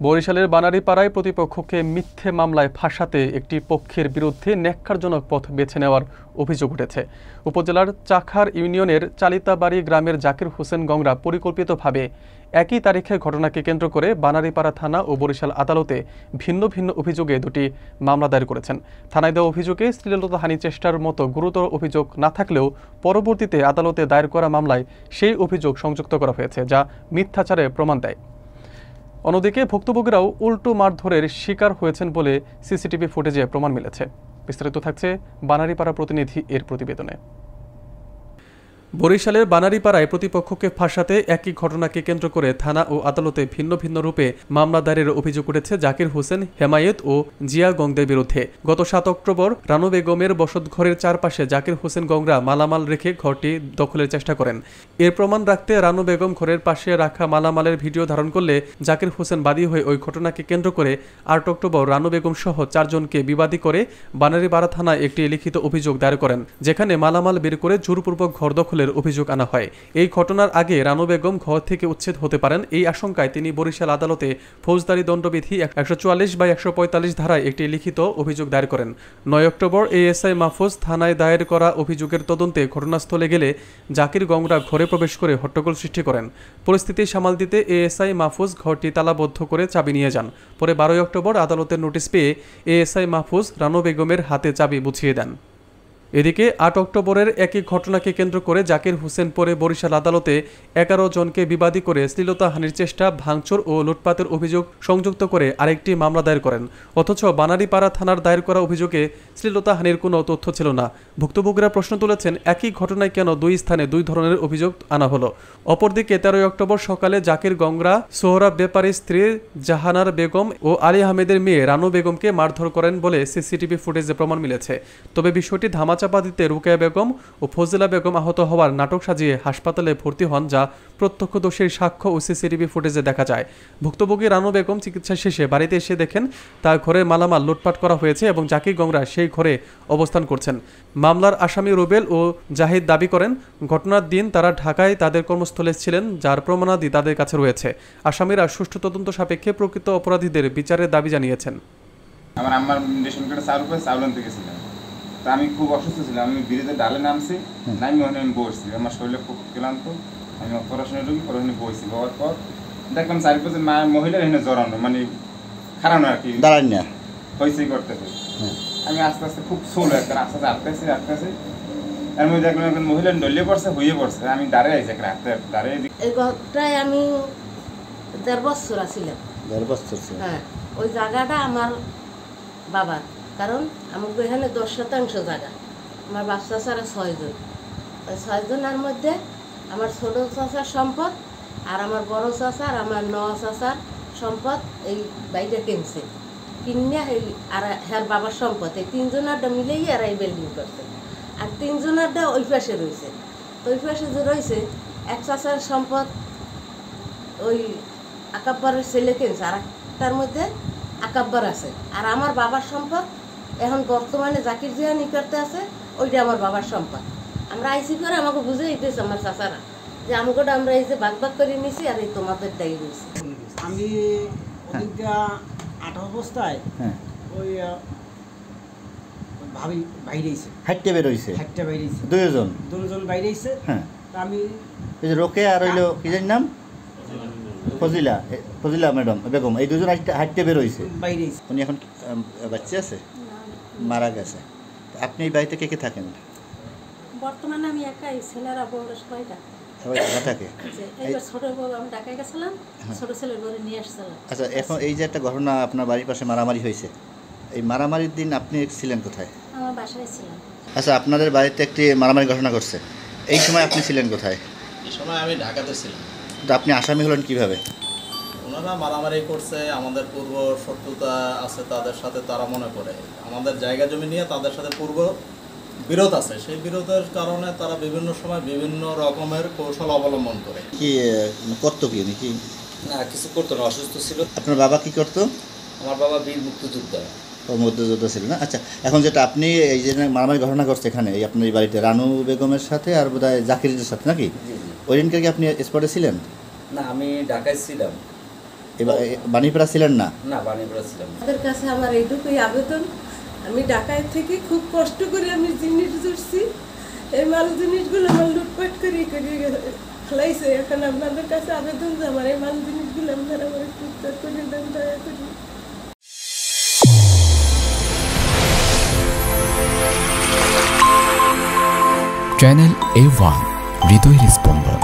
বরিশালের বানারীপাড়ায় প্রতিপক্ষকে মিথ্যে মামলায় ফাঁসাতে একটি পক্ষের বিরুদ্ধে ন্যাক্কারজনক পথ বেছে নেওয়ার অভিযোগ উঠেছে। উপজেলার চাখার ইউনিয়নের চালিতাবাড়ি গ্রামের জাকির হোসেন গংরা পরিকল্পিতভাবে একই তারিখে ঘটনাকে কেন্দ্র করে বানারীপাড়া থানা ও বরিশাল আদালতে ভিন্ন ভিন্ন অভিযোগে দুটি মামলা দায়ের করেছেন। থানায় দেওয়া অভিযোগে শ্লীলতাহানি চেষ্টার মতো গুরুতর অভিযোগ না থাকলেও পরবর্তীতে আদালতে দায়ের করা মামলায় সেই অভিযোগ সংযুক্ত করা হয়েছে, যা মিথ্যাচারের প্রমাণ দেয়। অন্যদিকে ভুক্তভোগীরাও উল্টো মারধরের শিকার হয়েছেন বলে সিসিটিভি ফুটেজে প্রমাণ মিলেছে। বিস্তারিত থাকছে বানারীপাড়া প্রতিনিধি এর প্রতিবেদনে। বরিশালের বানারীপাড়ায় প্রতিপক্ষকে ফাঁসাতে একই ঘটনাকে কেন্দ্র করে থানা ও আদালতে ভিন্ন ভিন্ন রূপে মামলা দায়েরের অভিযোগ উঠেছে জাকির হোসেন, হেমায়েত ও জিয়া গংদের বিরুদ্ধে। গত 7 অক্টোবর রানু বেগমের বসতঘরের চারপাশে জাকির হোসেন গংরা মালামাল রেখে ঘরটি দখলের চেষ্টা করেন। এর প্রমাণ রাখতে রানু বেগম ঘরের পাশে রাখা মালামালের ভিডিও ধারণ করলে জাকির হোসেন বাদী হয়ে ওই ঘটনাকে কেন্দ্র করে 8 অক্টোবর রানু বেগম সহ 4 জনকে বিবাদী করে বানারীপাড়া থানায় একটি লিখিত অভিযোগ দায়ের করেন, যেখানে মালামাল বের করে জোরপূর্বক ঘর দখলের অভিযোগ আনা হয়। এই ঘটনার আগে রানু বেগম ঘর থেকে উচ্ছেদ হতে পারেন, এই আশঙ্কায় তিনি বরিশাল আদালতে ফৌজদারি দণ্ডবিধি 144/145 ধারায় একটি লিখিত অভিযোগ দায়ের করেন। 9 অক্টোবর এএসআই মাহফুজ থানায় দায়ের করা অভিযোগের তদন্তে ঘটনাস্থলে গেলে জাকির গংরা ঘরে প্রবেশ করে হট্টগোল সৃষ্টি করেন। পরিস্থিতি সামাল দিতে এএসআই মাহফুজ ঘরটি তালাবদ্ধ করে চাবি নিয়ে যান। পরে 12 অক্টোবর আদালতের নোটিশ পেয়ে এএসআই মাহফুজ রানু বেগমের হাতে চাবি বুঝিয়ে দেন। এদিকে 8 অক্টোবরের একই ঘটনাকে কেন্দ্র করে জাকির হোসেন পরে বরিশাল আদালতে 11 জনকে বিবাদী করে শ্লীলতাহানির চেষ্টা, ভাঙচুর ও লুটপাতের অভিযোগ সংযুক্ত করে আরেকটি মামলা দায়ের করেন। অথচ বানারীপাড়া থানার দায়ের করা অভিযোগে শ্লীলতাহানির কোনো তথ্য ছিল না। ভুক্তভোগীরা প্রশ্ন তুলেছেন, একই ঘটনায় কেন 2 স্থানে 2 ধরনের অভিযোগ আনা হলো? অপরদিকে 13 অক্টোবর সকালে জাকির গংরা সোহরাব ব্যাপারীর স্ত্রী জাহানার বেগম ও আলী আহমেদের মেয়ে রানু বেগমকে মারধর করেন বলে সিসিটিভি ফুটেজে প্রমাণ মিলেছে। তবে বিষয়টি ধামাচাপা দিতে রুকায়া বেগম ও ফজিলা বেগম আহত হওয়ার নাটক সাজিয়ে হাসপাতালে ভর্তি হন, যা প্রত্যক্ষদর্শীর সাক্ষ্য ও সিসিটিভি ফুটেজে দেখা যায়। ভুক্তভোগী রানু বেগম চিকিৎসা শেষে বাড়িতে এসে দেখেন তার ঘরের মালামাল লুটপাট করা হয়েছে এবং জাকির গংরা সেই ঘরে অবস্থান করছেন। মামলার আসামি রুবেল ও জাহিদ দাবি করেন, ঘটনার দিন তারা ঢাকায় তাদের কর্মস্থলে ছিলেন, যার প্রমাণাদি তাদের কাছে রয়েছে। আসামিরা সুষ্ঠু তদন্ত সাপেক্ষে প্রকৃত অপরাধীদের বিচারের দাবি জানিয়েছেন। আমার আম্মার রেশন কার্ডে চাউল আনতে গেছিলাম, তা আমি খুব অসুস্থ ছিলাম। আমি ব্রিজে ডালে নামছি, নামি ওখানে আমি বসছি, আমার শরীরে খুব ক্লান্ত। আমি অপারেশনে ঢুকি, পরে বসছি, বসার পর দেখলাম চারিপাশে মহিলার এখানে জড়ানো, মানে খারানো আর কি, দাঁড়ান না হয়েছেই করতেছে। আমি আস্তে আস্তে খুব সোলো একটা আস্তে আস্তে আটকাছি এর মধ্যে দেখলাম এখন মহিলা ডলিয়ে পড়ছে, হয়ে পড়ছে। আমি দাঁড়িয়ে আছি একটা রাস্তায় দাঁড়িয়ে। এই ঘরটায় আমি 1.5 বছর ছিলাম। 1.5 বছর? হ্যাঁ, ওই জায়গাটা আমার বাবার, কারণ আমাকে এখানে 10% জায়গা, আমার বাচ্চা ছাড়া 6 জন। ওই 6 জনের মধ্যে আমার ছোট চাচার সম্পদ আর আমার বড় চাচা আর আমার নয়া চাচার সম্পদ এই বাইরে কিনছে, কিনিয়া এই আর হ্যার বাবার সম্পদ, এই 3 জনেরটা মিলেই আর এই বিল্ডিং করছে। আর 3 জনেরটা ওই পাশে রয়েছে। তো ওই পাশে যে রয়েছে এক চাচার সম্পদ ওই আকাব্বারের ছেলে কিনছে, আর তার মধ্যে আকাব্বার আছে। আর আমার বাবার সম্পদ এখন বর্তমানে জাকির জিয়ানি করতে আছে, ওইটা আমার বাবার সম্পদ। আমরা আইসি করে আমাকে বুঝে দিতেছে আমার চাচারা যে আমাকে আমরা এই যে ভাগ ভাগ করে নিছি, আর এই তোমাদের দায়ী রয়েছে। আমি ওদিকটা 18 অবস্থায় ওই ভাবি বাইরেছে, হাইটে বের হইছে, হাইটে বাইরেছে, দুজন বাইরেছে। হ্যাঁ, আমি এই যে রোকে আর হইলো কি জানি নাম, ফজিলা ম্যাডাম বেগম, এই দুজন হাইটে বের হইছে বাইরেছে। উনি এখন বাচ্চা আছে, মারা গেছে। আপনি এই বাড়িতে কে কে থাকেন? বর্তমানে আমি একাই, ছেলেরা বউরা সবাই থাকে। এইবার ছোট বউ আমি ঢাকায় গেছিলাম, ছোট ছেলের বউ নিয়ে আসছিলাম। আচ্ছা, এখন এই যে একটা ঘটনা আপনার বাড়ির পাশে মারামারি হয়েছে, এই মারামারির দিন আপনি ছিলেন কোথায়? আমার বাসায় ছিলাম। আচ্ছা, আপনাদের বাড়িতে একটি মারামারি ঘটনা ঘটছে, এই সময় আপনি ছিলেন কোথায়? এই সময় আমি ঢাকাতে ছিলাম। তো আপনি আসামি হলেন কিভাবে? ওনারা মারামারি করছে, আমাদের পূর্ব শত্রুতা আছে তাদের সাথে, তারা মনে করে আমাদের জায়গা জমি নিয়ে তাদের সাথে পূর্ব বিরোধ আছে। সেই বিরোধের কারণে তারা বিভিন্ন সময় বিভিন্ন রকমের কৌশল অবলম্বন করে। কি করতো কি নাকি? না, কিছু করতো না, অসুস্থ ছিল। আপনার বাবা কি করতো? আমার বাবা বীর মুক্তিযোদ্ধা। মধ্যযুদ্ধ ছিল না? আচ্ছা, এখন যেটা আপনি এই যে মারামারি ঘটনা করছে এখানে, এই আপনার এই বাড়িতে রানু বেগমের সাথে আর বোধহয় জাকিরের সাথে নাকি? ওই দিনকে কি আপনি স্পটে ছিলেন? না, আমি ঢাকায় ছিলাম। বাণীপাড়া ছিলেন না? না, বাণীপাড়া ছিলাম না। তাদের কাছে আমার এইটুকুই আবেদন, আমি ঢাকায় থেকে খুব কষ্ট করে আমি জিনিস ধরছি, এই মাল জিনিসগুলো আমার লুটপাট করে ফেলাইছে। এখন আপনাদের কাছে আবেদন যে আমার এই মাল জিনিসগুলো আপনারা আমার একটু উদ্ধার করে দেন দয়া করে। চ্যানেল A1 হৃদয়ের স্পন্দন।